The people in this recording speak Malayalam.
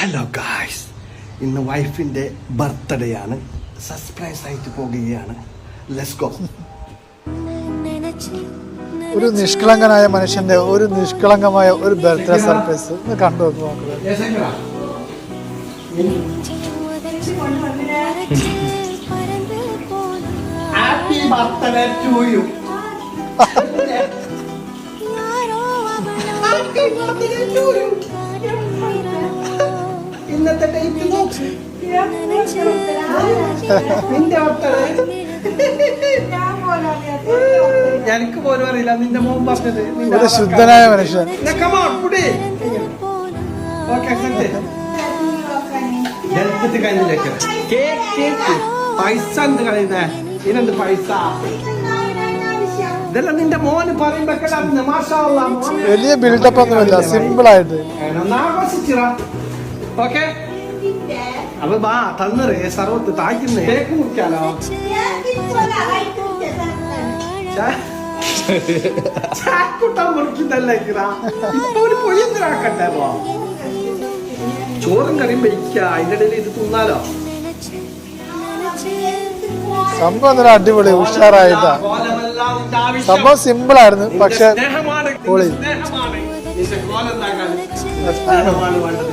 ഹലോ ഗായ്സ്, ഇന്ന് വൈഫിന്റെ ബർത്ത്ഡേ ആണ്. സർപ്രൈസ് ആയിട്ട് പോകുകയാണ്. Let's go. ഒരു നിഷ്കളങ്കനായ മനുഷ്യന്റെ ഒരു നിഷ്കളങ്കമായ ഒരു ബർത്ത്ഡേ സർപ്രൈസ് കണ്ടു നോക്കുക. Happy birthday to you. ഇന്നത്തെ ഡേറ്റ് നോക്ക്. നിന്റെ എനിക്ക് പോലും അറിയില്ല. നിന്റെ മോൻ പറഞ്ഞത് ഒരു ശുദ്ധനായ മനുഷ്യൻ. പൈസ എന്ത് കളയുന്നേ? ഇതിനെന്ത് പൈസ? ഇതെല്ലാം നിന്റെ മോന് പറയുമ്പോ വലിയ ബിൽഡപ്പ് ഒന്നുമില്ല, സിമ്പിൾ ആയിട്ട്. ഓക്കെ, അപ്പൊ ബാ തന്നറേ സർവത്ത് താഴ്ക്കുന്നേ. കേക്ക് മുറിക്കാലോ. ചാക്കുട്ടാൻ മുറിക്കുന്നല്ലേ ഇപ്പൊ ഒരു പൊളിയൊന്നിനാക്കട്ടെ. ചോറും കറിയും വയ്ക്ക, അതിന്റെ ഇടയിൽ ഇത് തിന്നാലോ. സംഭവം നല്ല അടിപൊളി ഉഷാറായിട്ടാ. സംഭവം സിമ്പിൾ ആയിരുന്നു, പക്ഷെ പൊളി. സ്നേഹമാണ് വേണ്ടത്.